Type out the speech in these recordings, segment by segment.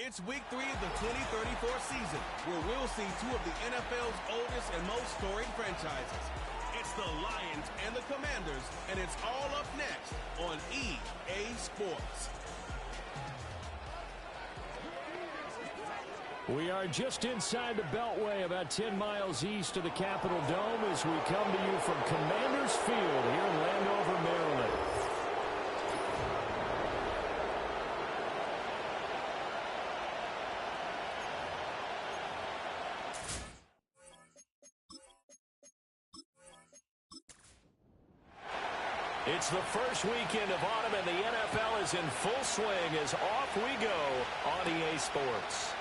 It's week 3 of the 2034 season, where we'll see two of the NFL's oldest and most storied franchises. It's the Lions and the Commanders, and it's all up next on EA Sports. We are just inside the Beltway, about 10 miles east of the Capitol Dome, as we come to you from Commanders Field here in Landover, Maryland. It's the first weekend of autumn, and the NFL is in full swing as off we go on EA Sports.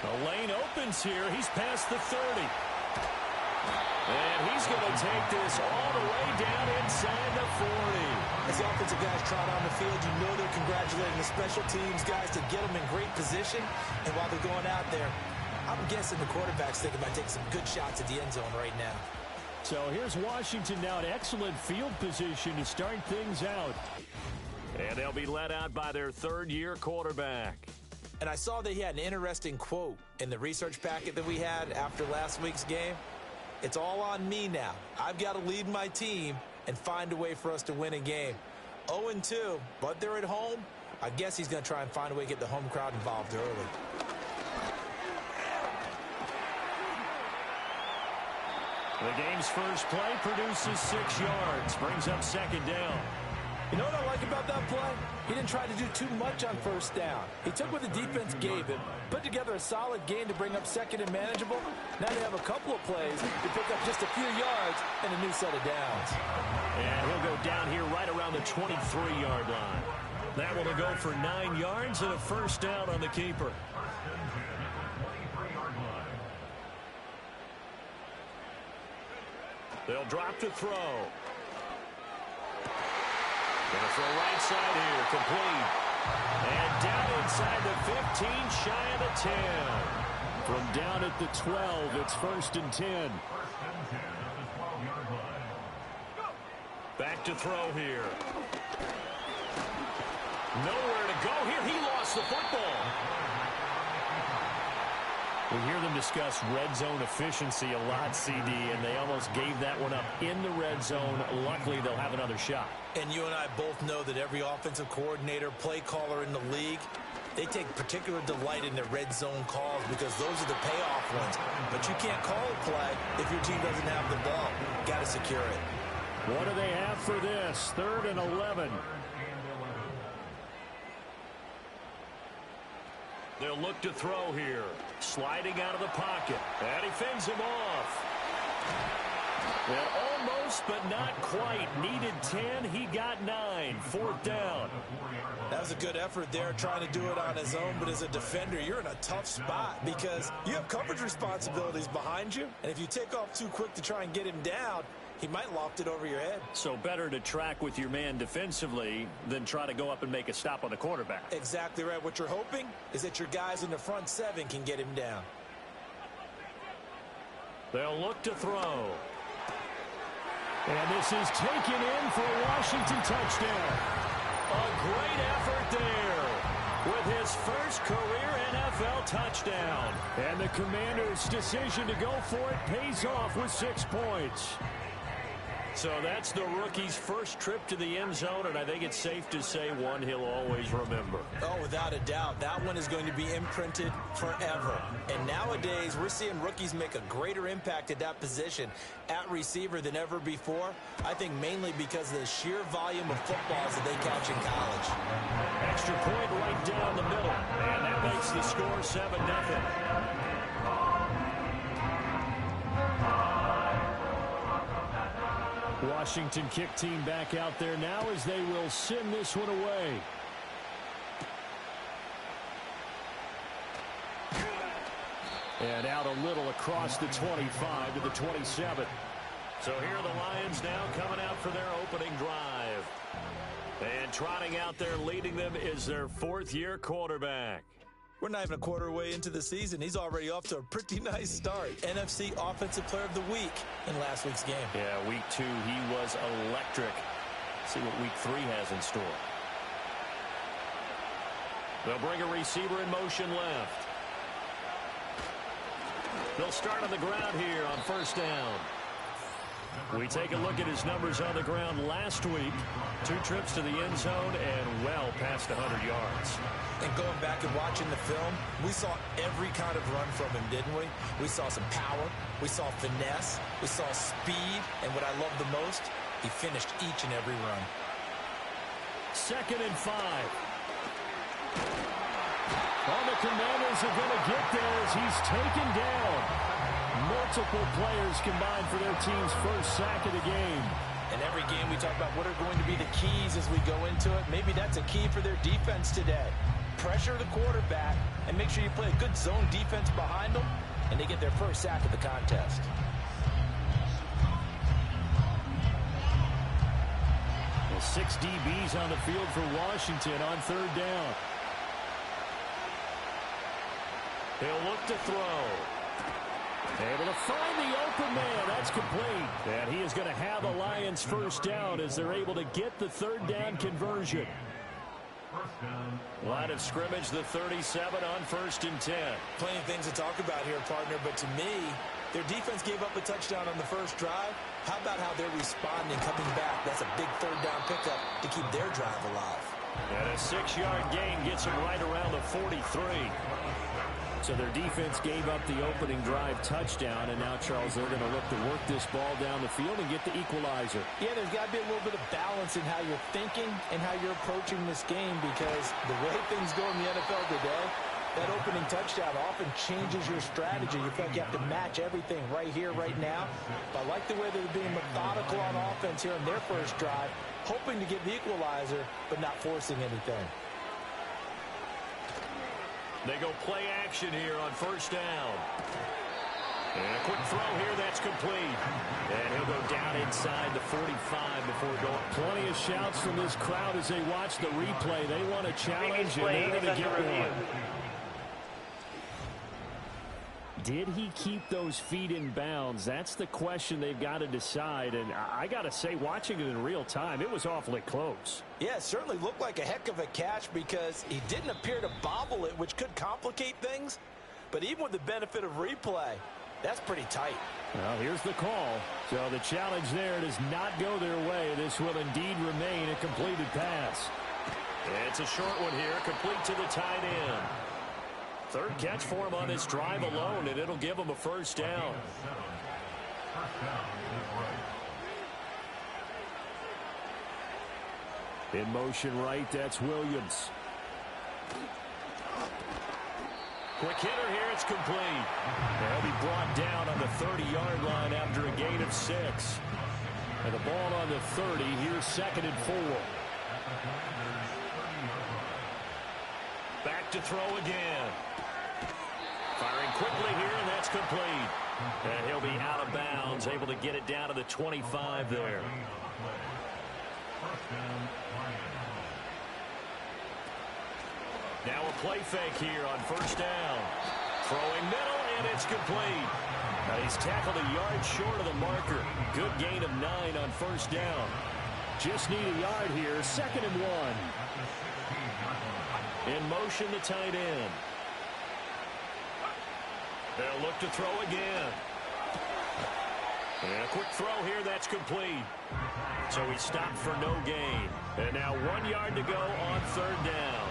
The lane opens here. He's past the 30. And he's going to take this all the way down inside the 40. As the offensive guys trot on the field, you know they're congratulating the special teams guys to get them in great position. And while they're going out there, I'm guessing the quarterback's thinking about taking some good shots at the end zone right now. So here's Washington now in excellent field position to start things out. And they'll be led out by their third-year quarterback. And I saw that he had an interesting quote in the research packet that we had after last week's game. It's all on me now. I've got to lead my team and find a way for us to win a game. 0-2, but they're at home. I guess he's going to try and find a way to get the home crowd involved early. The game's first play produces 6 yards, brings up second down. You know what I like about that play? He didn't try to do too much on first down. He took what the defense gave him, put together a solid game to bring up second and manageable. Now they have a couple of plays to pick up just a few yards and a new set of downs. And he'll go down here right around the 23-yard line. That one will go for 9 yards and a first down on the keeper. They'll drop to throw. Going to throw right side here, complete. And down inside the 15, shy of the 10. From down at the 12, it's 1st and 10. Back to throw here. Nowhere to go here. He lost the football. We hear them discuss red zone efficiency a lot, CD, and they almost gave that one up in the red zone. Luckily, they'll have another shot. And you and I both know that every offensive coordinator, play caller in the league, they take particular delight in their red zone calls because those are the payoff ones. But you can't call a play if your team doesn't have the ball. Got to secure it. What do they have for this? 3rd and 11. They'll look to throw here. Sliding out of the pocket. And he fends him off. Well, almost, but not quite. Needed 10. He got 9. 4th down. That was a good effort there, trying to do it on his own. But as a defender, you're in a tough spot because you have coverage responsibilities behind you. And if you take off too quick to try and get him down, he might loft it over your head. So better to track with your man defensively than try to go up and make a stop on the quarterback. Exactly right. What you're hoping is that your guys in the front 7 can get him down. They'll look to throw. And this is taken in for a Washington touchdown. A great effort there with his first career NFL touchdown. And the Commanders' decision to go for it pays off with 6 points. So that's the rookie's first trip to the end zone, and I think it's safe to say one he'll always remember. Oh, without a doubt. That one is going to be imprinted forever. And nowadays, we're seeing rookies make a greater impact at that position at receiver than ever before. I think mainly because of the sheer volume of footballs that they catch in college. Extra point right down the middle, and that makes the score 7-0. Washington kick team back out there now as they will send this one away. And out a little across the 25 to the 27. So here are the Lions now coming out for their opening drive. And trotting out there leading them is their 4th-year quarterback. We're not even a quarter way into the season. He's already off to a pretty nice start. NFC Offensive Player of the Week in last week's game. Yeah, week 2, he was electric. See what week 3 has in store. They'll bring a receiver in motion left. They'll start on the ground here on first down. We take a look at his numbers on the ground last week. 2 trips to the end zone and well past 100 yards. And going back and watching the film, we saw every kind of run from him, didn't we? We saw some power. We saw finesse. We saw speed. And what I love the most, he finished each and every run. 2nd and 5. All the Commanders are going to get there as he's taken down. Multiple players combined for their team's first sack of the game. In every game we talk about what are going to be the keys as we go into it. Maybe that's a key for their defense today. Pressure the quarterback and make sure you play a good zone defense behind them, and they get their first sack of the contest. Well, 6 DBs on the field for Washington on 3rd down. He'll look to throw. Able to find the open man. That's complete. And he is going to have the Lions first down as they're able to get the 3rd down conversion. Line of scrimmage, the 37 on 1st and 10. Plenty of things to talk about here, partner, but to me, their defense gave up a touchdown on the first drive. How about how they're responding, coming back? That's a big 3rd down pickup to keep their drive alive. And a 6-yard gain gets him right around the 43. So their defense gave up the opening drive touchdown, and now, Charles, they're going to look to work this ball down the field and get the equalizer. Yeah, there's got to be a little bit of balance in how you're thinking and how you're approaching this game, because the way things go in the NFL today, that opening touchdown often changes your strategy. You feel like you have to match everything right here, right now. But I like the way they're being methodical on offense here in their first drive, hoping to get the equalizer, but not forcing anything. They go play action here on 1st down. And a quick throw here, that's complete. And he'll go down inside the 45 before going. Plenty of shouts from this crowd as they watch the replay. They want a challenge, and they're going to get one. Did he keep those feet in bounds? That's the question they've got to decide. And I got to say, watching it in real time, it was awfully close. Yeah, it certainly looked like a heck of a catch because he didn't appear to bobble it, which could complicate things. But even with the benefit of replay, that's pretty tight. Well, here's the call. So the challenge there does not go their way. This will indeed remain a completed pass. It's a short one here, complete to the tight end. 3rd catch for him on this drive alone, and it'll give him a first down. In motion right, that's Williams. Quick hitter here, it's complete. They'll be brought down on the 30-yard line after a gain of 6. And the ball on the 30, here's 2nd and 4. Back to throw again. Firing quickly here, and that's complete. And he'll be out of bounds, able to get it down to the 25 there. Now a play fake here on 1st down. Throwing middle, and it's complete. Now he's tackled a yard short of the marker. Good gain of 9 on 1st down. Just need a yard here, 2nd and 1. In motion, the tight end. They'll look to throw again. And a quick throw here, that's complete. So he stopped for no gain. And now 1 yard to go on 3rd down.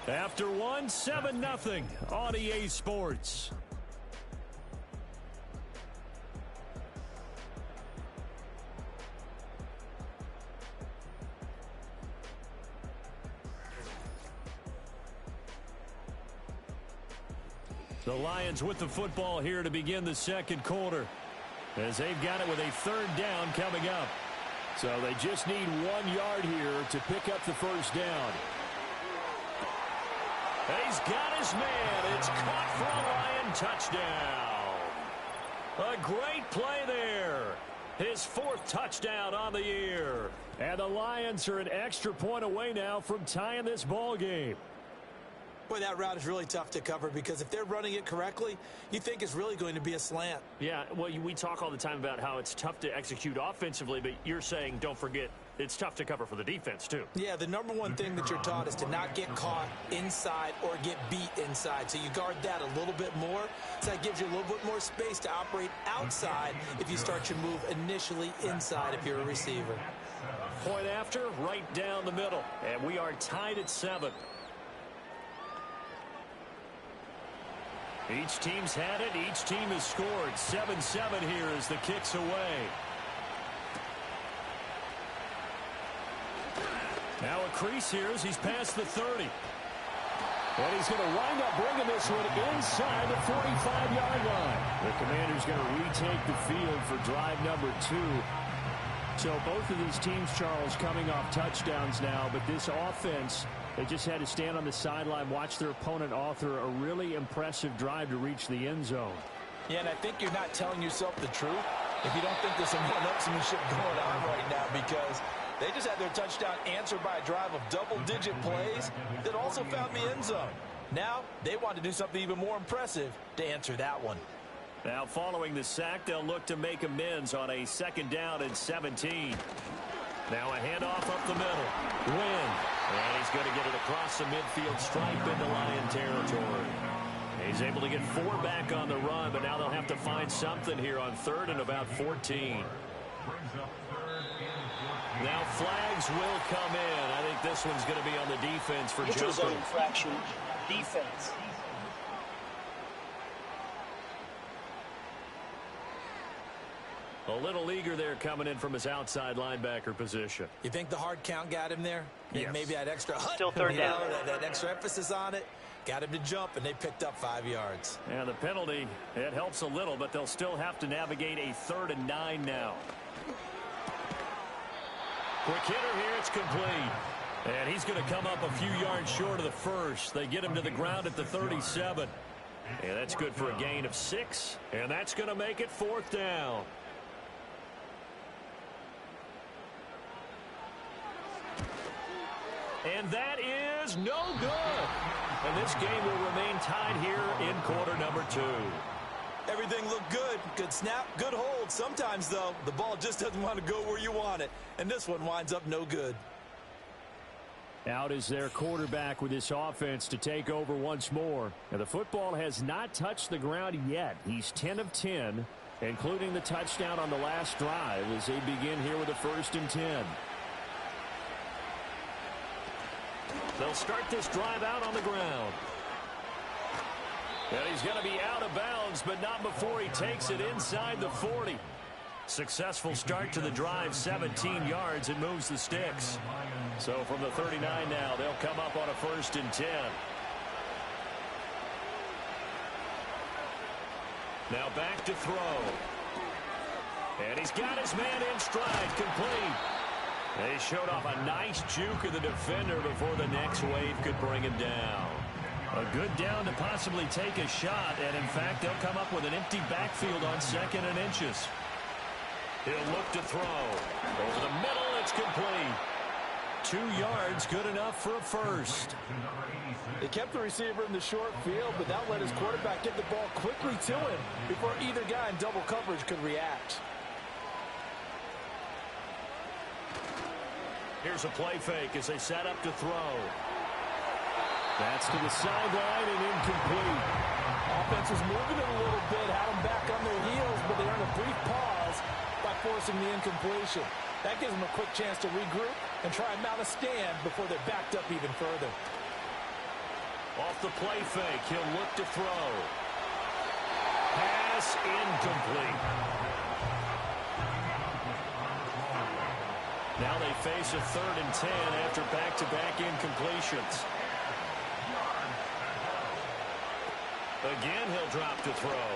After 1, 7-0 on EA Sports. The Lions with the football here to begin the 2nd quarter, as they've got it with a 3rd down coming up. So they just need 1 yard here to pick up the first down. He's got his man. It's caught for a Lion touchdown. A great play there. His 4th touchdown on the year. And the Lions are an extra point away now from tying this ball game. Boy, that route is really tough to cover because if they're running it correctly, you think it's really going to be a slant. Yeah, well, we talk all the time about how it's tough to execute offensively, but you're saying, don't forget, it's tough to cover for the defense, too. Yeah, the number one thing that you're taught is to not get caught inside or get beat inside. So you guard that a little bit more. So that gives you a little bit more space to operate outside if you start your move initially inside if you're a receiver. Point after, right down the middle. And we are tied at 7. Each team's had it. Each team has scored. 7-7 here as the kick's away. Now a crease here as he's past the 30. And he's going to wind up bringing this one inside the 45-yard line. The Commanders going to retake the field for drive number 2. So both of these teams, Charles, coming off touchdowns now, but this offense, they just had to stand on the sideline, watch their opponent author a really impressive drive to reach the end zone. Yeah, and I think you're not telling yourself the truth if you don't think there's some one-upsmanship going on right now, because they just had their touchdown answered by a drive of double-digit plays that also found the end zone. Now they want to do something even more impressive to answer that one. Now following the sack, they'll look to make amends on a 2nd down and 17. Now a handoff up the middle. Win. And he's going to get it across the midfield stripe into Lion territory. He's able to get 4 back on the run, but now they'll have to find something here on 3rd and about 14. Now flags will come in. I think this one's going to be on the defense for Neutral jumping. zone infraction. Defense. A little eager there coming in from his outside linebacker position. You think the hard count got him there? Yes. Maybe that extra Still 3rd down. That extra emphasis on it got him to jump, and they picked up 5 yards. And the penalty, it helps a little, but they'll still have to navigate a 3rd and 9 now. Quick hitter here, it's complete. And he's going to come up a few yards short of the first. They get him to the ground at the 37. And that's good for a gain of 6. And that's going to make it 4th down. And that is no good. And this game will remain tied here in quarter number 2. Everything looked good. Good snap, good hold. Sometimes, though, the ball just doesn't want to go where you want it. And this one winds up no good. Out is their quarterback with this offense to take over once more. Now, the football has not touched the ground yet. He's 10 of 10, including the touchdown on the last drive as they begin here with a 1st and 10. They'll start this drive out on the ground. And he's going to be out of bounds, but not before he takes it inside the 40. Successful start to the drive, 17 yards, and moves the sticks. So from the 39 now, they'll come up on a 1st and 10. Now back to throw. And he's got his man in stride, complete. They showed off a nice juke of the defender before the next wave could bring him down. A good down to possibly take a shot, and in fact, they'll come up with an empty backfield on 2nd and inches. He'll look to throw. Over the middle, it's complete. 2 yards, good enough for a 1st. They kept the receiver in the short field, but that let his quarterback get the ball quickly to him before either guy in double coverage could react. Here's a play fake as they set up to throw. That's to the sideline and incomplete. Offense was moving it a little bit, had them back on their heels, but they earned a brief pause by forcing the incompletion. That gives them a quick chance to regroup and try and mount a stand before they're backed up even further. Off the play fake, he'll look to throw. Pass incomplete. Now they face a 3rd and 10 after back-to-back incompletions. Again, he'll drop to throw.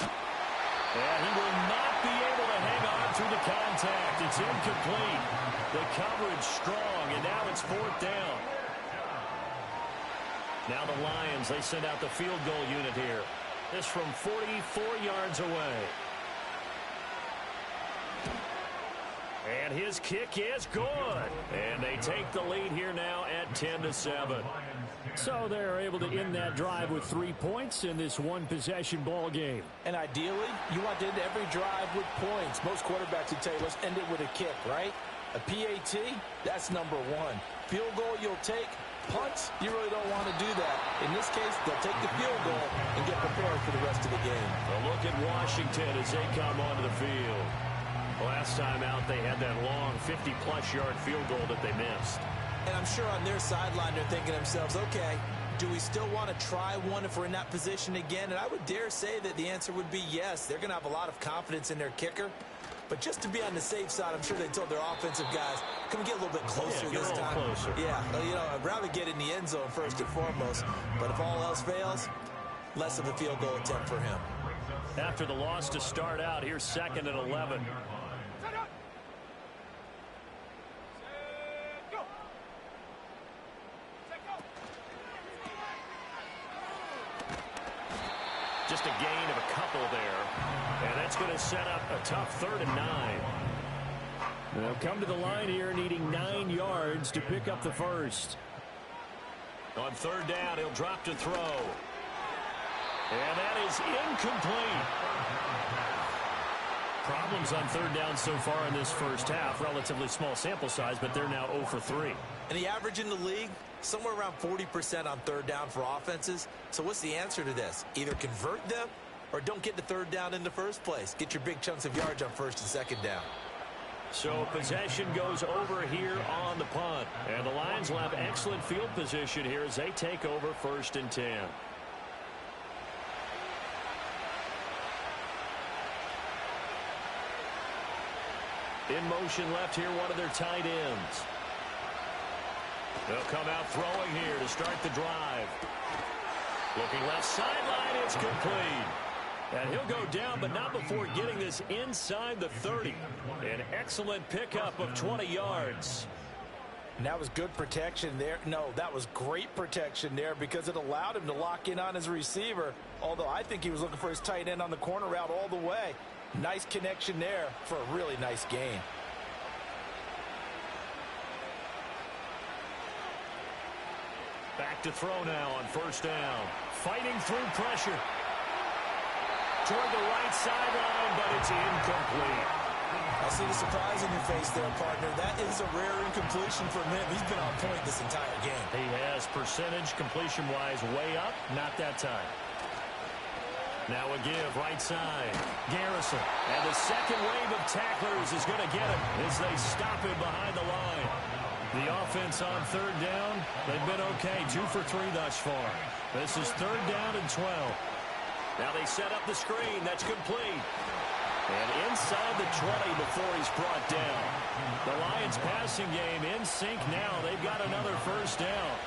And he will not be able to hang on through the contact. It's incomplete. The coverage strong, and now it's 4th down. Now the Lions, they send out the field goal unit here. This from 44 yards away. And his kick is good. And they take the lead here now at 10-7. So they're able to end that drive with 3 points in this one-possession ball game. And ideally, you want to end every drive with points. Most quarterbacks would tell you, let's end it with a kick, right? A PAT, that's number one. Field goal you'll take. Punts, you really don't want to do that. In this case, they'll take the field goal and get prepared for the rest of the game. A look at Washington as they come onto the field. Last time out, they had that long 50-plus yard field goal that they missed. And I'm sure on their sideline they're thinking to themselves, okay, do we still want to try one if we're in that position again? And I would dare say that the answer would be yes. They're going to have a lot of confidence in their kicker. But just to be on the safe side, I'm sure they told their offensive guys, can we get a little bit closer this time? Closer. Yeah, you know, I'd rather get in the end zone first and foremost. But if all else fails, less of a field goal attempt for him. After the loss to start out, here's 2nd and 11. Just a gain of a couple there. And that's going to set up a tough 3rd and 9. They'll come to the line here needing 9 yards to pick up the first. On 3rd down, he'll drop to throw. And that is incomplete. Problems on 3rd down so far in this first half. Relatively small sample size, but they're now 0 for 3. And the average in the league, somewhere around 40% on 3rd down for offenses. So what's the answer to this? Either convert them or don't get the 3rd down in the first place. Get your big chunks of yards on 1st and 2nd down. So possession goes over here on the punt. And the Lions will have excellent field position here as they take over 1st and 10. In motion left here, one of their tight ends. They'll come out throwing here to start the drive. Looking left sideline, it's complete. And he'll go down, but not before getting this inside the 30. An excellent pickup of 20 yards. And that was good protection there. No, that was great protection there because it allowed him to lock in on his receiver. Although I think he was looking for his tight end on the corner route all the way. Nice connection there for a really nice gain. Back to throw now on 1st down. Fighting through pressure. Toward the right sideline, but it's incomplete. I see the surprise in your face there, partner. That is a rare incompletion from him. He's been on point this entire game. He has percentage completion-wise way up. Not that time. Now a give right side. Garrison. And the second wave of tacklers is going to get him as they stop him behind the line. The offense on 3rd down, they've been okay. 2 for 3 thus far. This is 3rd down and 12. Now they set up the screen. That's complete. And inside the 20 before he's brought down. The Lions passing game in sync now. They've got another 1st down.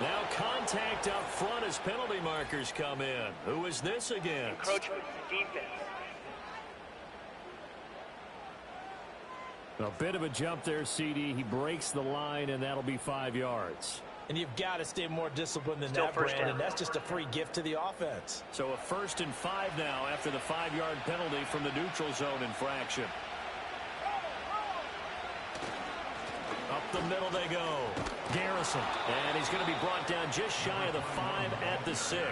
Now contact up front as penalty markers come in. Who is this against? Encroachment defense. A bit of a jump there, CD. He breaks the line, and that'll be 5 yards. And you've got to stay more disciplined than Still that, first Brandon. down. That's just a free gift to the offense. So a 1st and 5 now after the 5-yard penalty from the neutral zone infraction. Up the middle they go. Garrison. And he's going to be brought down just shy of the 5 at the 6.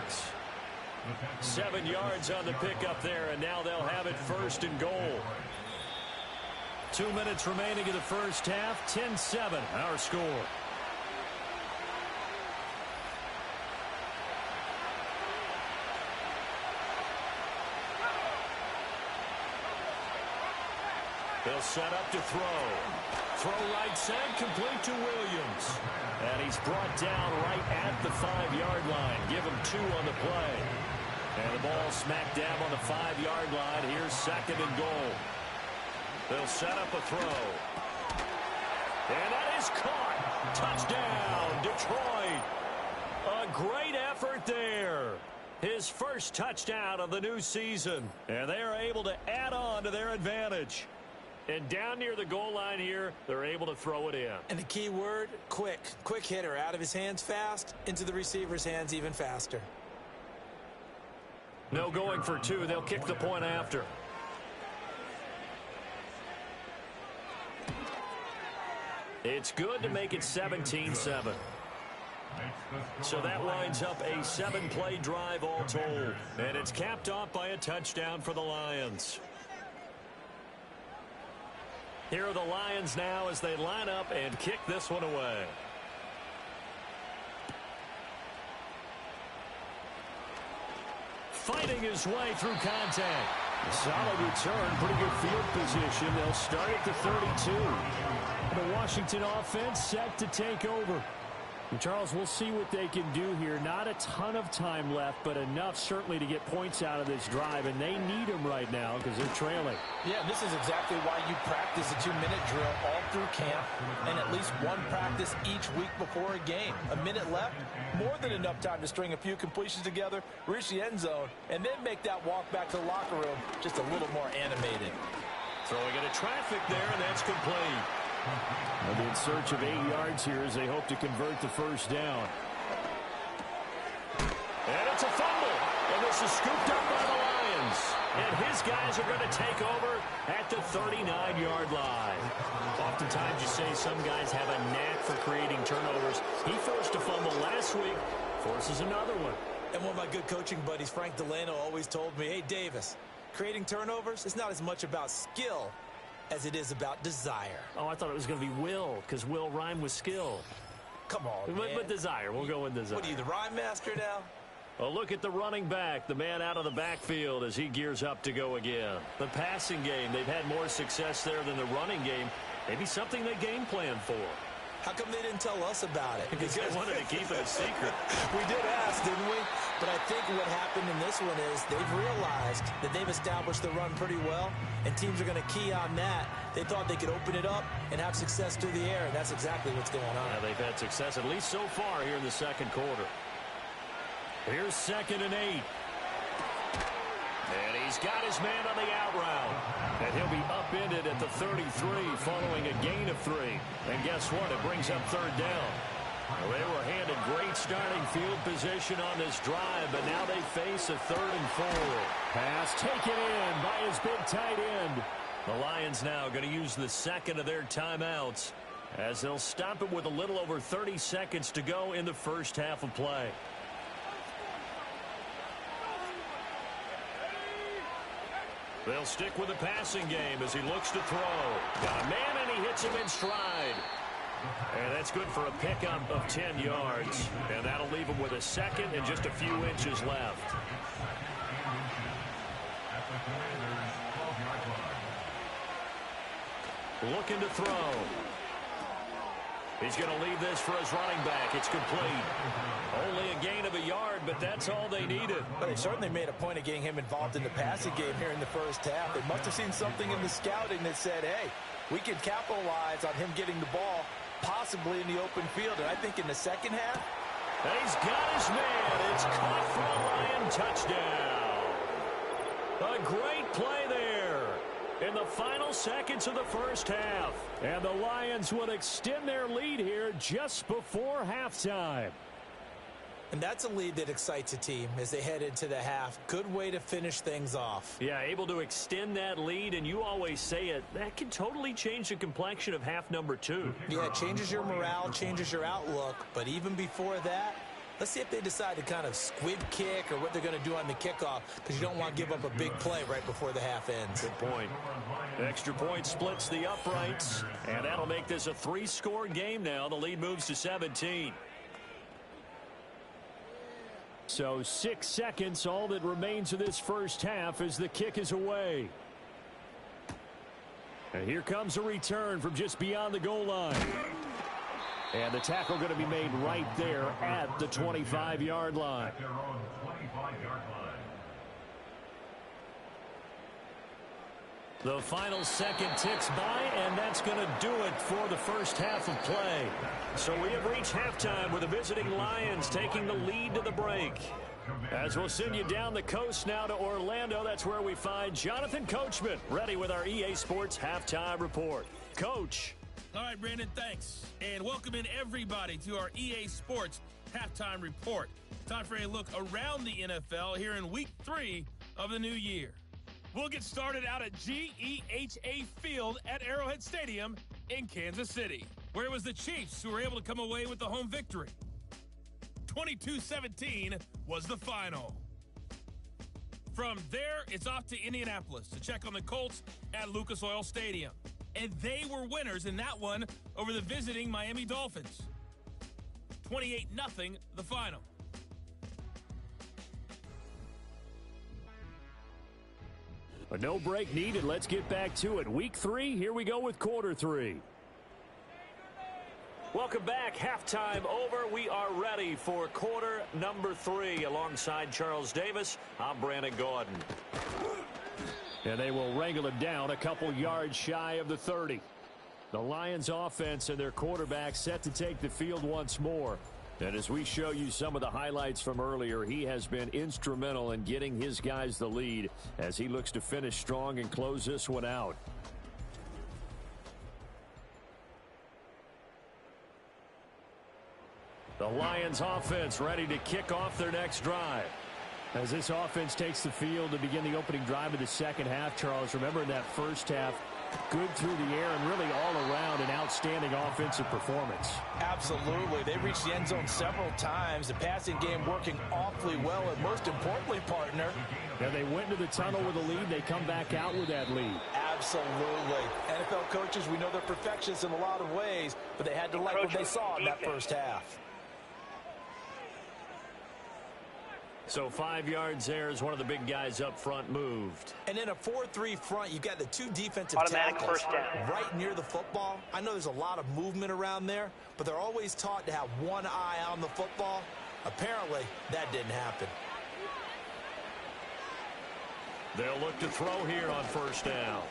7 yards on the pickup there, and now they'll have it 1st and goal. 2 minutes remaining in the first half. 10-7, our score. They'll set up to throw. Throw right side, complete to Williams. And he's brought down right at the 5-yard line. Give him 2 on the play. And the ball smack dab on the 5-yard line. Here's 2nd and goal. They'll set up a throw. And that is caught. Touchdown, Detroit. A great effort there. His first touchdown of the new season. And they are able to add on to their advantage. And down near the goal line here, they're able to throw it in. And the key word, quick. Quick hitter. Out of his hands fast, into the receiver's hands even faster. No going for 2. They'll kick the point after. It's good to make it 17-7. So that lines up a 7-play drive all told. And it's capped off by a touchdown for the Lions. Here are the Lions now as they line up and kick this one away. Fighting his way through contact. Solid return, pretty good field position. They'll start at the 32. The Washington offense set to take over. And Charles, we'll see what they can do here. Not a ton of time left, but enough certainly to get points out of this drive, and they need them right now because they're trailing. Yeah, this is exactly why you practice a 2-minute drill all through camp and at least one practice each week before a game. A minute left, more than enough time to string a few completions together, reach the end zone, and then make that walk back to the locker room just a little more animated. Throwing into traffic there, and that's complete. They'll be in search of 8 yards here as they hope to convert the first down. And it's a fumble. And this is scooped up by the Lions. And his guys are going to take over at the 39-yard line. Oftentimes you say some guys have a knack for creating turnovers. He forced a fumble last week, forces another one. And one of my good coaching buddies, Frank Delano, always told me, hey, Davis, creating turnovers is not as much about skill as it is about desire. Oh, I thought it was going to be will, because will rhyme with skill. Come on, man. But desire. We'll go with desire. What are you, the rhyme master now? A look at the running back, the man out of the backfield as he gears up to go again. The passing game, they've had more success there than the running game. Maybe something they game plan for. How come they didn't tell us about it? Because they wanted to keep it a secret. We did ask, didn't we? But I think what happened in this one is they've realized that they've established the run pretty well, and teams are going to key on that. They thought they could open it up and have success through the air, and that's exactly what's going on. Yeah, they've had success, at least so far here in the second quarter. Here's 2nd and 8. And he's got his man on the out route. And he'll be upended at the 33 following a gain of 3. And guess what? It brings up 3rd down. Well, they were handed great starting field position on this drive, but now they face a 3rd and 4. Pass taken in by his big tight end. The Lions now going to use the second of their timeouts as they'll stop it with a little over 30 seconds to go in the first half of play. They'll stick with the passing game as he looks to throw. Got a man, and he hits him in stride. And that's good for a pickup of 10 yards. And that'll leave him with a second and just a few inches left. Looking to throw. He's going to leave this for his running back. It's complete. Only a gain of a yard, but that's all they needed. But they certainly made a point of getting him involved in the passing game here in the first half. They must have seen something in the scouting that said, hey, we can capitalize on him getting the ball possibly in the open field. And I think in the second half, and he's got his man. It's caught for a Lion touchdown. A great play there in the final seconds of the first half. And the Lions will extend their lead here just before halftime. And that's a lead that excites a team as they head into the half. Good way to finish things off. Yeah, able to extend that lead, and you always say it, that can totally change the complexion of half number 2. Yeah, it changes your morale, changes your outlook. But even before that, let's see if they decide to kind of squib kick or what they're going to do on the kickoff, because you don't want to give up a big play right before the half ends. Good point. Extra point splits the uprights, and that'll make this a 3-score game now. The lead moves to 17. So 6 seconds, all that remains of this first half as the kick is away. And here comes a return from just beyond the goal line. And the tackle going to be made right there at the 25-yard line. The final second ticks by, and that's going to do it for the first half of play. So we have reached halftime with the visiting Lions taking the lead to the break. As we'll send you down the coast now to Orlando, that's where we find Jonathan Coachman ready with our EA Sports Halftime Report. Coach. All right, Brandon, thanks. And welcome in everybody to our EA Sports Halftime Report. Time for a look around the NFL here in Week 3 of the new year. We'll get started out at GEHA Field at Arrowhead Stadium in Kansas City. where it was the Chiefs who were able to come away with the home victory. 22-17 was the final. From there, it's off to Indianapolis to check on the Colts at Lucas Oil Stadium. And they were winners in that one over the visiting Miami Dolphins. 28-0 the final. A no break needed. Let's get back to it. Week 3, here we go with quarter 3. Welcome back. Halftime over. We are ready for quarter number 3. Alongside Charles Davis, I'm Brandon Gordon. And they will wrangle it down a couple yards shy of the 30. The Lions offense and their quarterback set to take the field once more. And as we show you some of the highlights from earlier, he has been instrumental in getting his guys the lead as he looks to finish strong and close this one out. The Lions offense ready to kick off their next drive. As this offense takes the field to begin the opening drive of the second half, Charles, remember in that first half, good through the air and really all around an outstanding offensive performance. Absolutely. They reached the end zone several times. The passing game working awfully well, and most importantly, partner. Yeah, they went into the tunnel with a lead. They come back out with that lead. Absolutely. NFL coaches, we know they're perfectionists in a lot of ways, but they had to like what they saw in that first half. So 5 yards there as one of the big guys up front moved. And in a 4-3 front, you've got the two defensive Automatic tackles first down. right near the football. I know there's a lot of movement around there, but they're always taught to have one eye on the football. Apparently, that didn't happen. They'll look to throw here on first down.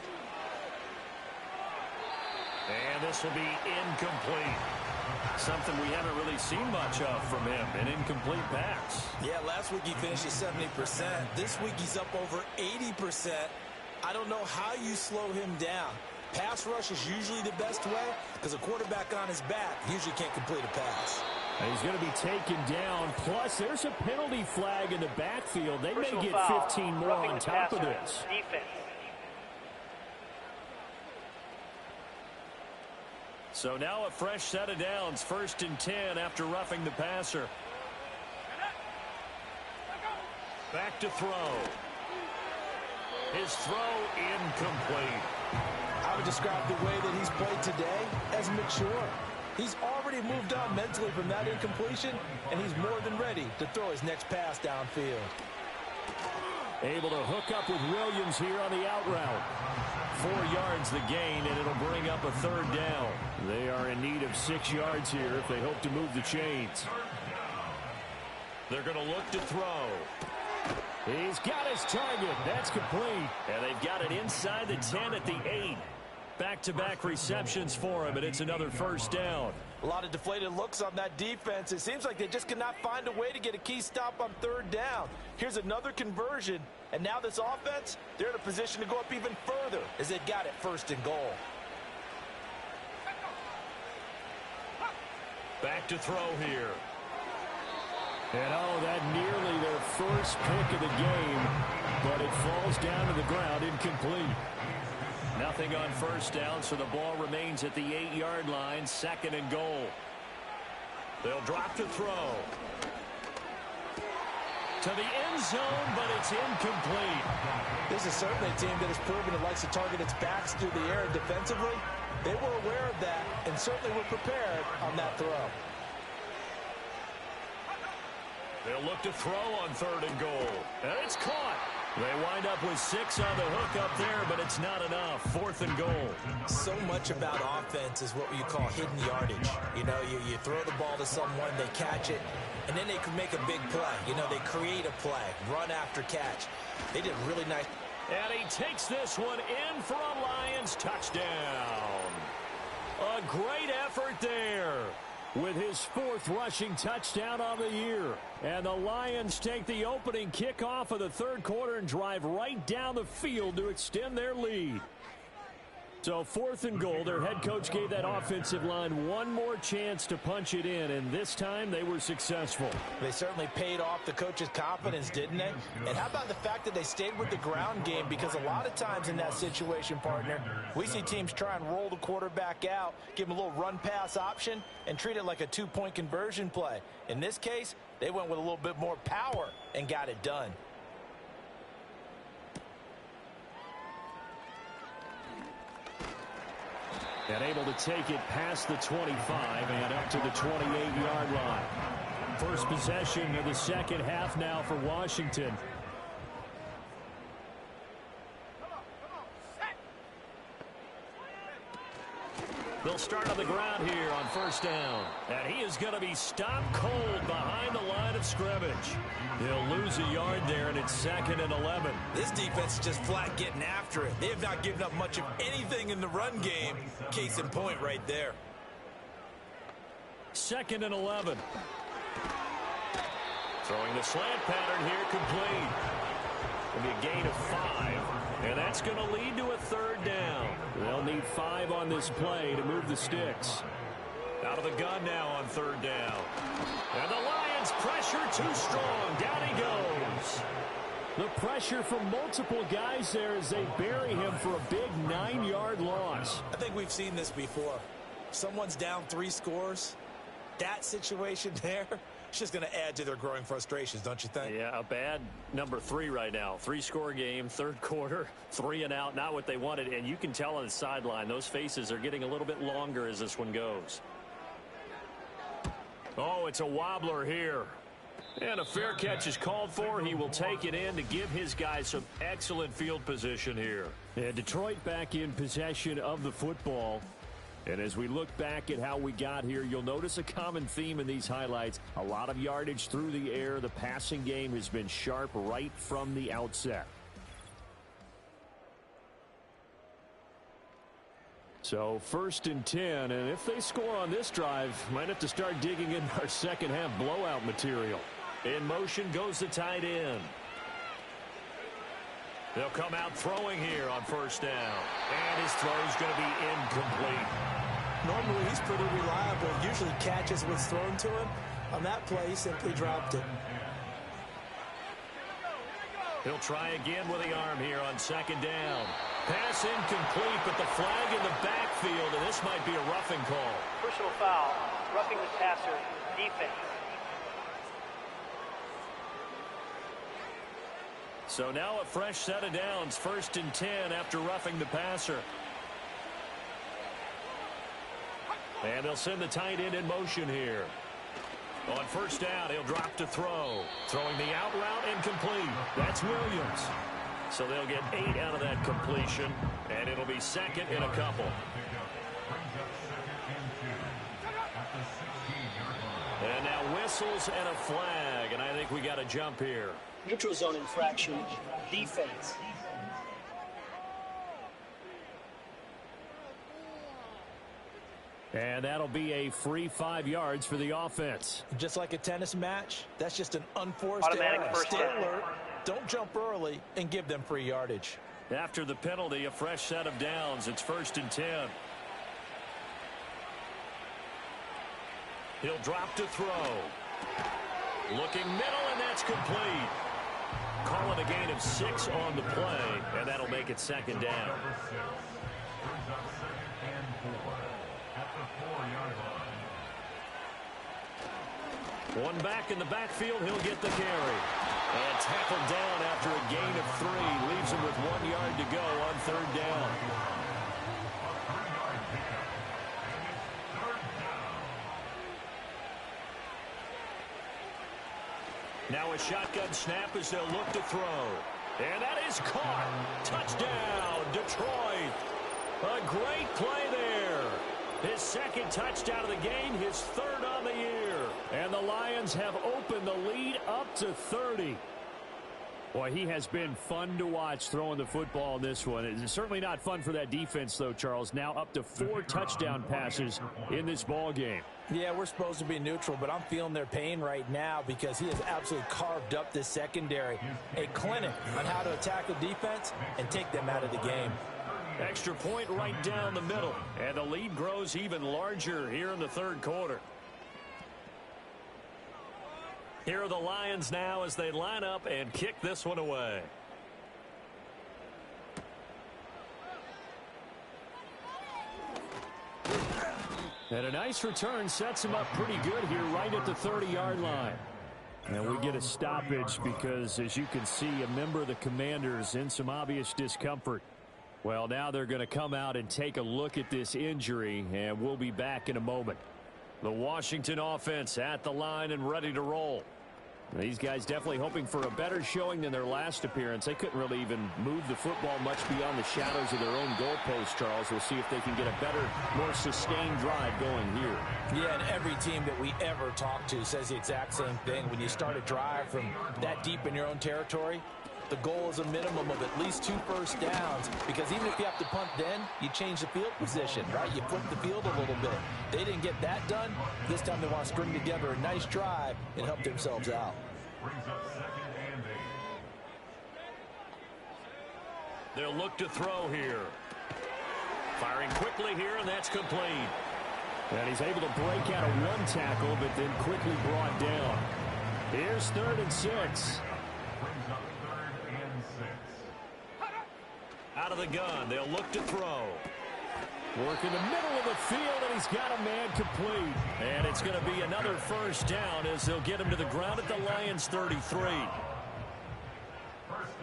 And this will be incomplete. Something we haven't really seen much of from him, an incomplete pass. Yeah, last week he finished at 70%. This week he's up over 80%. I don't know how you slow him down. Pass rush is usually the best way because a quarterback on his back usually can't complete a pass. And he's going to be taken down. Plus, there's a penalty flag in the backfield. They may get 15 more on top of this. Defense. So now a fresh set of downs, 1st and 10 after roughing the passer. Back to throw. His throw incomplete. I would describe the way that he's played today as mature. He's already moved on mentally from that incompletion, and he's more than ready to throw his next pass downfield. Able to hook up with Williams here on the out route. 4 yards the gain, and it'll bring up a 3rd down. They are in need of 6 yards here if they hope to move the chains. They're going to look to throw. He's got his target. That's complete. And they've got it inside the 10 at the 8. Back-to-back receptions for him, and it's another 1st down. A lot of deflated looks on that defense. It seems like they just cannot find a way to get a key stop on 3rd down. Here's another conversion, and now this offense, they're in a position to go up even further as they got it 1st and goal. Back to throw here. And that nearly their first pick of the game, but it falls down to the ground incomplete. Nothing on 1st down, so the ball remains at the 8-yard line, 2nd and goal. They'll drop to throw. To the end zone, but it's incomplete. This is certainly a team that has proven it likes to target its backs through the air defensively. They were aware of that and certainly were prepared on that throw. They'll look to throw on 3rd and goal. And it's caught. They wind up with 6 on the hook up there, but it's not enough. 4th and goal. So much about offense is what you call hidden yardage. You know, you throw the ball to someone, they catch it, and then they can make a big play. You know, they create a play, run after catch. They did really nice. And he takes this one in for a Lions touchdown. A great effort there with his 4th rushing touchdown on the year. And the Lions take the opening kickoff of the 3rd quarter and drive right down the field to extend their lead. So 4th and goal. Their head coach gave that offensive line one more chance to punch it in, and this time they were successful. They certainly paid off the coach's confidence, didn't they? And how about the fact that they stayed with the ground game? Because a lot of times in that situation, partner, we see teams try and roll the quarterback out, give him a little run-pass option, and treat it like a 2-point conversion play. In this case, they went with a little bit more power and got it done. And able to take it past the 25 and up to the 28-yard line. First possession of the second half now for Washington. They'll start on the ground here on first down. And he is going to be stopped cold behind the line of scrimmage. He'll lose a yard there, and it's 2nd and 11. This defense is just flat getting after it. They have not given up much of anything in the run game. Case in point right there. 2nd and 11. Throwing the slant pattern here complete. It'll be a gain of 5. And that's going to lead to a 3rd down. They'll need 5 on this play to move the sticks. Out of the gun now on 3rd down. And the Lions pressure too strong. Down he goes. The pressure from multiple guys there as they bury him for a big 9-yard loss. I think we've seen this before. Someone's down 3 scores. That situation there, it's just going to add to their growing frustrations, don't you think? Yeah, a bad number 3 right now. 3-score game, 3rd quarter, 3 and out, not what they wanted. And you can tell on the sideline, those faces are getting a little bit longer as this one goes. Oh, it's a wobbler here. And a fair catch is called for. He will take it in to give his guys some excellent field position here. And Detroit back in possession of the football. And as we look back at how we got here, you'll notice a common theme in these highlights. A lot of yardage through the air. The passing game has been sharp right from the outset. So 1st and 10, and if they score on this drive, might have to start digging in our second half blowout material. In motion goes the tight end. They'll come out throwing here on 1st down. And his throw's going to be incomplete. Normally he's pretty reliable. Usually catches what's thrown to him. On that play, he simply dropped it. He'll try again with the arm here on 2nd down. Pass incomplete, but the flag in the backfield, and this might be a roughing call. Personal foul, roughing the passer, defense. So now a fresh set of downs, 1st and 10 after roughing the passer. And they'll send the tight end in motion here. On 1st down, he'll drop to throw. Throwing the out route incomplete. That's Williams. So they'll get 8 out of that completion, and it'll be 2nd and a couple. And now whistles and a flag, and I think we got a jump here. Neutral zone infraction, defense. And that'll be a free 5 yards for the offense. Just like a tennis match, that's just an unforced Automatic error. first Stay down. alert, don't jump early, and give them free yardage. After the penalty, a fresh set of downs. It's 1st and 10. He'll drop to throw. Looking middle, and that's complete. Call it a gain of 6 on the play, and that'll make it 2nd down. One back in the backfield, he'll get the carry. And tackled down after a gain of 3. Leaves him with 1 yard to go on 3rd down. Now a shotgun snap as they'll look to throw. And that is caught. Touchdown, Detroit. A great play there. His 2nd touchdown of the game, his 3rd on the year. And the Lions have opened the lead up to 30. Boy, he has been fun to watch throwing the football in this one. It's certainly not fun for that defense, though, Charles. Now up to 4 touchdown passes in this ball game. Yeah, we're supposed to be neutral, but I'm feeling their pain right now because he has absolutely carved up this secondary. A clinic on how to attack the defense and take them out of the game. Extra point right down the middle. And the lead grows even larger here in the third quarter. Here are the Lions now as they line up and kick this one away. And a nice return sets him up pretty good here right at the 30-yard line. And we get a stoppage because, as you can see, a member of the Commanders in some obvious discomfort. Well, now they're going to come out and take a look at this injury, and we'll be back in a moment. The Washington offense at the line and ready to roll. These guys definitely hoping for a better showing than their last appearance. They couldn't really even move the football much beyond the shadows of their own goalpost, Charles. We'll see if they can get a better, more sustained drive going here. Yeah, and every team that we ever talk to says the exact same thing. When you start a drive from that deep in your own territory, the goal is a minimum of at least 2 first downs, because even if you have to punt then, you change the field position, right? You flip the field a little bit. They didn't get that done. This time they want to string together a nice drive and help themselves out. They'll look to throw here. Firing quickly here, and that's complete. And he's able to break out of one tackle, but then quickly brought down. Here's 3rd and 6. Out of the gun, they'll look to throw. Work in the middle of the field, and he's got a man complete. And it's going to be another first down as they'll get him to the ground at the Lions' 33. First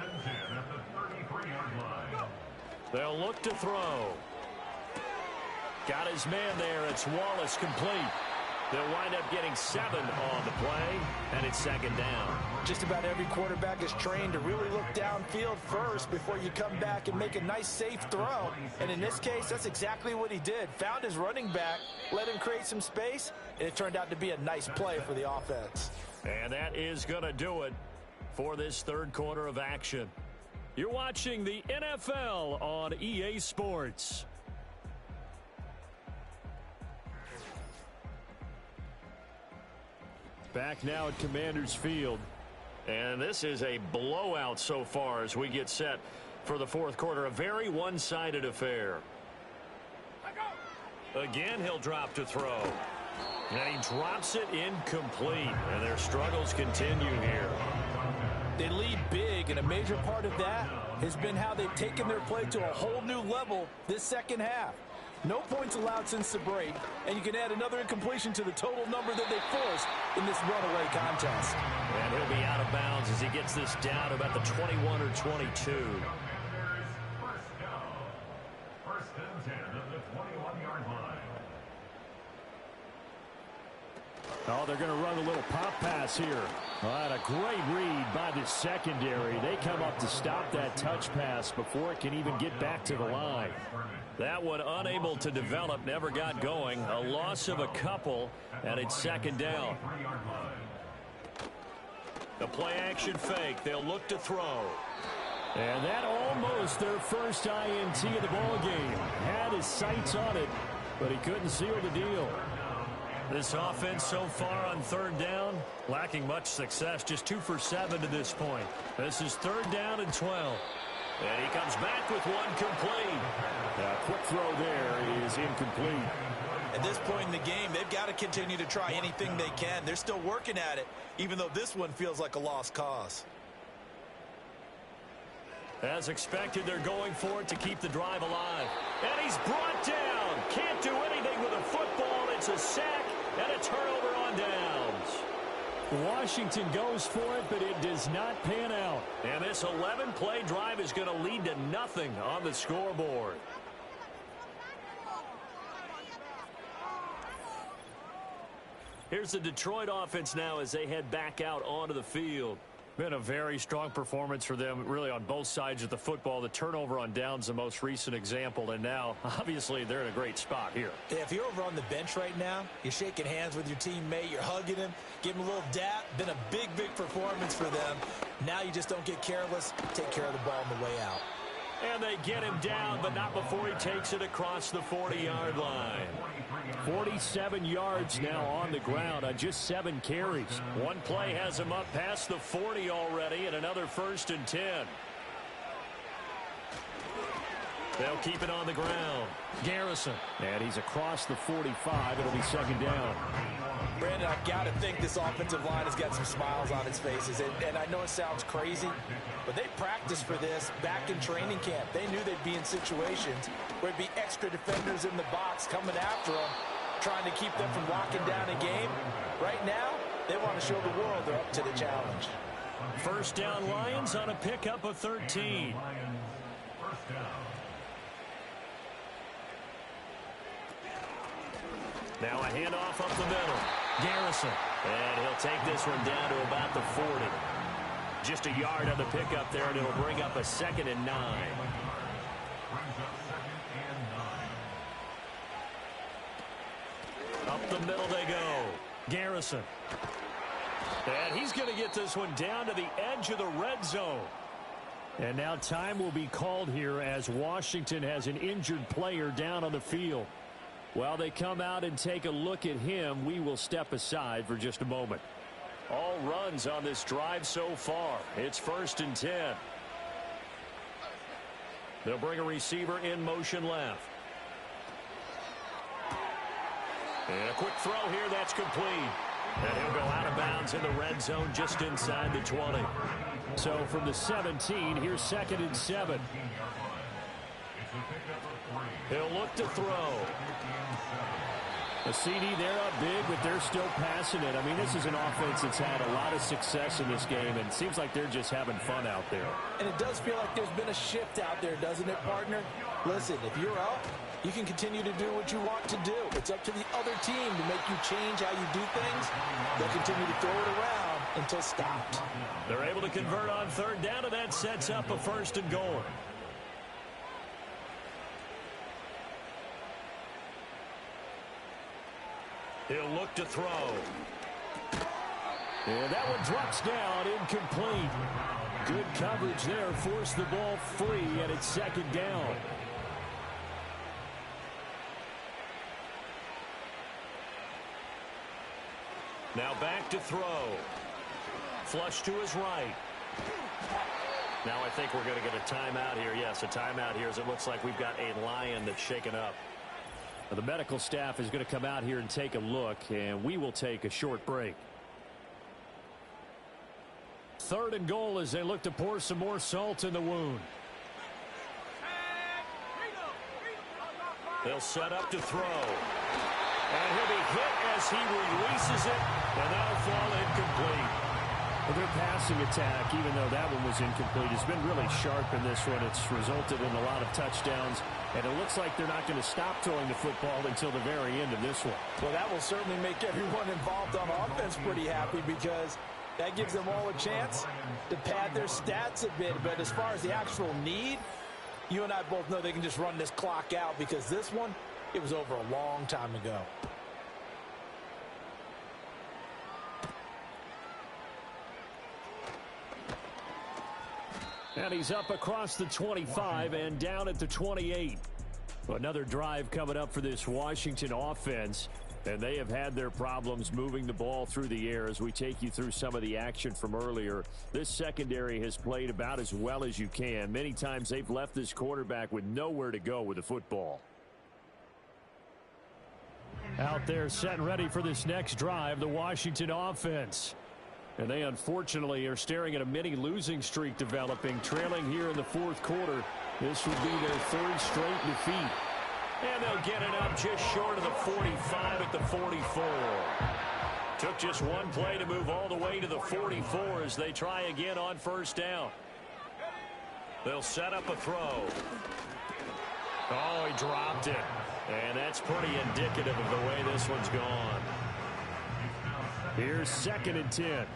and 10 at the 33-yard line. They'll look to throw. Got his man there. It's Wallace complete. They'll wind up getting 7 on the play, and it's 2nd down. Just about every quarterback is trained to really look downfield first before you come back and make a nice, safe throw. And in this case, that's exactly what he did. Found his running back, let him create some space, and it turned out to be a nice play for the offense. And that is going to do it for this third quarter of action. You're watching the NFL on EA Sports. Back now at Commanders Field. And this is a blowout so far as we get set for the fourth quarter. A very one-sided affair. Again, he'll drop to throw. And he drops it incomplete. And their struggles continue here. They lead big, and a major part of that has been how they've taken their play to a whole new level this second half. No points allowed since the break, and you can add another incompletion to the total number that they forced in this runaway contest. And he'll be out of bounds as he gets this down to about the 21 or 22. First and 10 at the 21-yard line. Oh, they're going to run a little pop pass here. All right, a great read by the secondary. They come up to stop that touch pass before it can even get back to the line. That one unable to develop, never got going. A loss of a couple, and it's 2nd down. The play action fake. They'll look to throw. And that almost their first INT of the ball game. Had his sights on it, but he couldn't seal the deal. This offense so far on 3rd down, lacking much success. Just 2 for 7 to this point. This is 3rd down and 12. And he comes back with one complete. Quick throw there is incomplete. At this point in the game, they've got to continue to try anything they can. They're still working at it, even though this one feels like a lost cause. As expected, they're going for it to keep the drive alive. And he's brought down. Can't do anything with a football. It's a sack and a turnover on downs. Washington goes for it, but it does not pan out. And this 11-play drive is going to lead to nothing on the scoreboard. Here's the Detroit offense now as they head back out onto the field. Been a very strong performance for them, really, on both sides of the football. The turnover on downs, the most recent example, and now, obviously, they're in a great spot here. Yeah, if you're over on the bench right now, you're shaking hands with your teammate, you're hugging him, giving him a little dap. Been a big, big performance for them. Now you just don't get careless. Take care of the ball on the way out. And they get him down, but not before he takes it across the 40-yard line. 47 yards now on the ground on just 7 carries. One play has him up past the 40 already, and another 1st and 10. They'll keep it on the ground. Garrison. And he's across the 45. It'll be second down. Brandon, I've got to think this offensive line has got some smiles on its faces. And I know it sounds crazy, but they practiced for this back in training camp. They knew they'd be in situations where it'd be extra defenders in the box coming after them, trying to keep them from locking down a game. Right now, they want to show the world they're up to the challenge. First down, Lions on a pickup of 13. Now a handoff up the middle. Garrison. And he'll take this one down to about the 40. Just a yard on the pickup there, and it'll bring up a 2nd and 9. Up the middle they go. Garrison. And he's going to get this one down to the edge of the red zone. And now time will be called here as Washington has an injured player down on the field. While they come out and take a look at him, we will step aside for just a moment. All runs on this drive so far. It's 1st and 10. They'll bring a receiver in motion left. And a quick throw here, that's complete. And he'll go out of bounds in the red zone just inside the 20. So from the 17, here's 2nd and 7. He'll look to throw. A CD, they're up big, but they're still passing it. I mean, this is an offense that's had a lot of success in this game, and it seems like they're just having fun out there. And it does feel like there's been a shift out there, doesn't it, partner? Listen, if you're up, you can continue to do what you want to do. It's up to the other team to make you change how you do things. They'll continue to throw it around until stopped. They're able to convert on 3rd down, and that sets up a 1st and goal. He'll look to throw. And that one drops down, incomplete. Good coverage there, forced the ball free, and it's 2nd down. Now back to throw. Flush to his right. Now I think we're going to get a timeout here. Yes, a timeout here as it looks like we've got a Lion that's shaken up. The medical staff is going to come out here and take a look, and we will take a short break. 3rd and goal as they look to pour some more salt in the wound. They'll set up to throw. And he'll be hit as he releases it, and that'll fall incomplete. Well, their passing attack, even though that one was incomplete, has been really sharp in this one. It's resulted in a lot of touchdowns, and it looks like they're not going to stop throwing the football until the very end of this one. Well, that will certainly make everyone involved on offense pretty happy because that gives them all a chance to pad their stats a bit. But as far as the actual need, you and I both know they can just run this clock out because this one, it was over a long time ago. And he's up across the 25 and down at the 28. Another drive coming up for this Washington offense. And they have had their problems moving the ball through the air as we take you through some of the action from earlier. This secondary has played about as well as you can. Many times they've left this quarterback with nowhere to go with the football. Out there set and ready for this next drive, the Washington offense. And they unfortunately are staring at a mini losing streak developing, trailing here in the 4th quarter. This would be their 3rd straight defeat. And they'll get it up just short of the 45 at the 44. Took just one play to move all the way to the 44 as they try again on 1st down. They'll set up a throw. Oh, he dropped it. And that's pretty indicative of the way this one's gone. Here's 2nd and 10.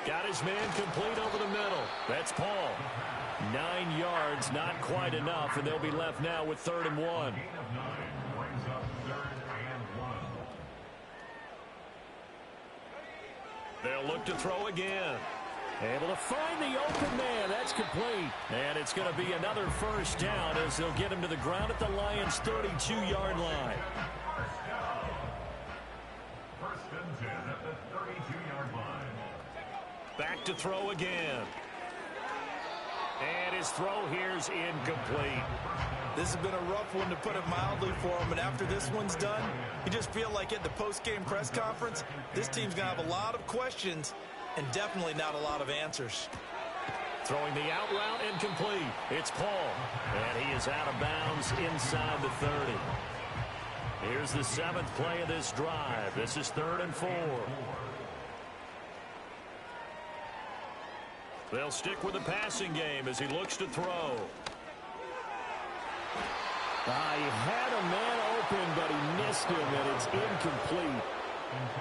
Got his man complete over the middle. That's Paul. 9 yards, not quite enough, and they'll be left now with 3rd and 1. They'll look to throw again. Able to find the open man. That's complete. And it's going to be another 1st down as they'll get him to the ground at the Lions' 32-yard line. First and 10 at the 32-yard line. Back to throw again. And his throw here's incomplete. This has been a rough one, to put it mildly, for him. And after this one's done, you just feel like at the post-game press conference, this team's going to have a lot of questions and definitely not a lot of answers. Throwing the out route, incomplete. It's Paul. And he is out of bounds inside the 30. Here's the 7th play of this drive. This is 3rd and 4. They'll stick with the passing game as he looks to throw. He had a man open, but he missed him, and it's incomplete.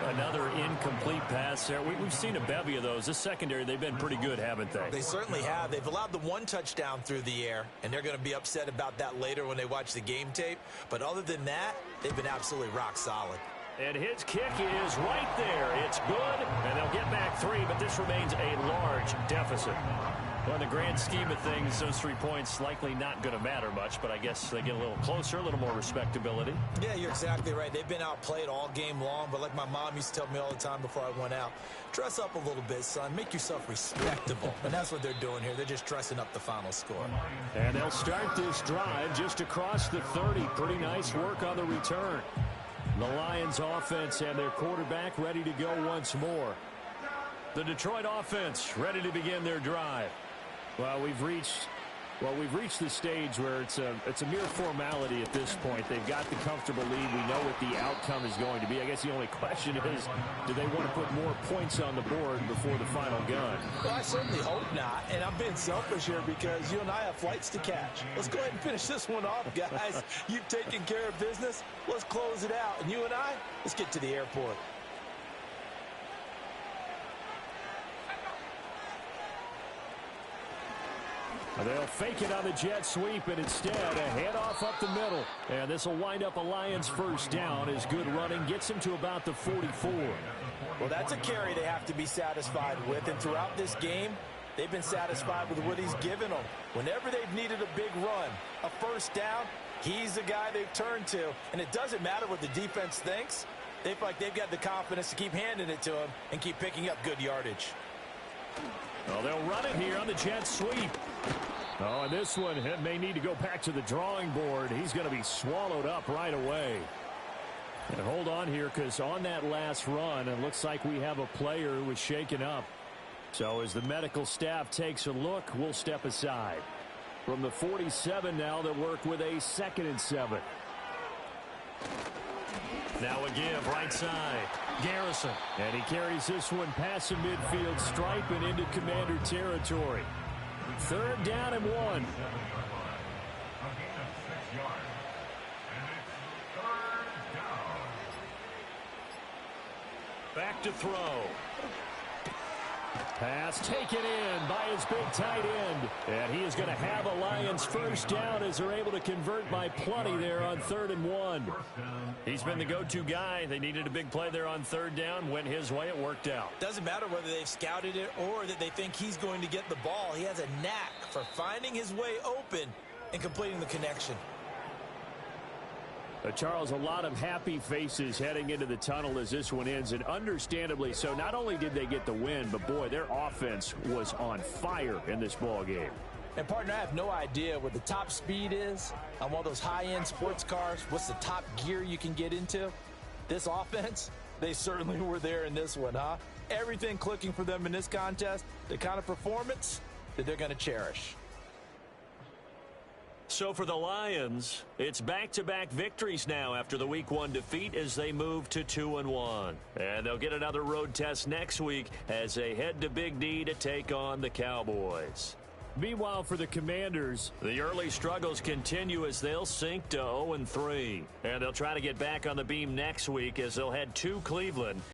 Another incomplete pass there. We've seen a bevy of those. This secondary, they've been pretty good, haven't they? They certainly have. They've allowed the one touchdown through the air, and they're going to be upset about that later when they watch the game tape. But other than that, they've been absolutely rock solid. And his kick is right there. It's good, and they'll get back 3, but this remains a large deficit. Well, in the grand scheme of things, those 3 points likely not going to matter much, but I guess they get a little closer, a little more respectability. Yeah, you're exactly right. They've been outplayed all game long, but like my mom used to tell me all the time before I went out, dress up a little bit, son. Make yourself respectable. And that's what they're doing here. They're just dressing up the final score. And they'll start this drive just across the 30. Pretty nice work on the return. The Lions offense and their quarterback ready to go once more. The Detroit offense ready to begin their drive. Well, we've reached the stage where it's a mere formality at this point. They've got the comfortable lead. We know what the outcome is going to be. I guess the only question is, do they want to put more points on the board before the final gun? Well, I certainly hope not. And I'm being selfish here because you and I have flights to catch. Let's go ahead and finish this one off, guys. You've taken care of business. Let's close it out. And you and I, let's get to the airport. They'll fake it on the jet sweep, and instead a handoff up the middle. And this will wind up a Lions first down as good running gets him to about the 44. Well, that's a carry they have to be satisfied with. And throughout this game, they've been satisfied with what he's given them. Whenever they've needed a big run, a first down, he's the guy they've turned to. And it doesn't matter what the defense thinks. They feel like they've got the confidence to keep handing it to him and keep picking up good yardage. Well, they'll run it here on the jet sweep. Oh, and this one may need to go back to the drawing board. He's going to be swallowed up right away. And hold on here, because on that last run, it looks like we have a player who was shaken up. So as the medical staff takes a look, we'll step aside. From the 47 now, they'll work with a 2nd and 7. Now a give right side. Garrison. And he carries this one past the midfield stripe and into Commander territory. 3rd down and 1. Back to throw. Pass taken in by his big tight end. And he is going to have a Lions first down as they're able to convert by plenty there on 3rd and 1. He's been the go-to guy. They needed a big play there on 3rd down. Went his way. It worked out. Doesn't matter whether they've scouted it or that they think he's going to get the ball. He has a knack for finding his way open and completing the connection. Charles, a lot of happy faces heading into the tunnel as this one ends, and understandably so. Not only did they get the win, but boy, their offense was on fire in this ball game. And partner, I have no idea what the top speed is on one of those high-end sports cars. What's the top gear you can get into? This offense, they certainly were there in this one, huh? Everything clicking for them in this contest, the kind of performance that they're going to cherish. So for the Lions, it's back-to-back victories now after the Week 1 defeat as they move to 2-1. And they'll get another road test next week as they head to Big D to take on the Cowboys. Meanwhile, for the Commanders, the early struggles continue as they'll sink to 0-3. And they'll try to get back on the beam next week as they'll head to Cleveland.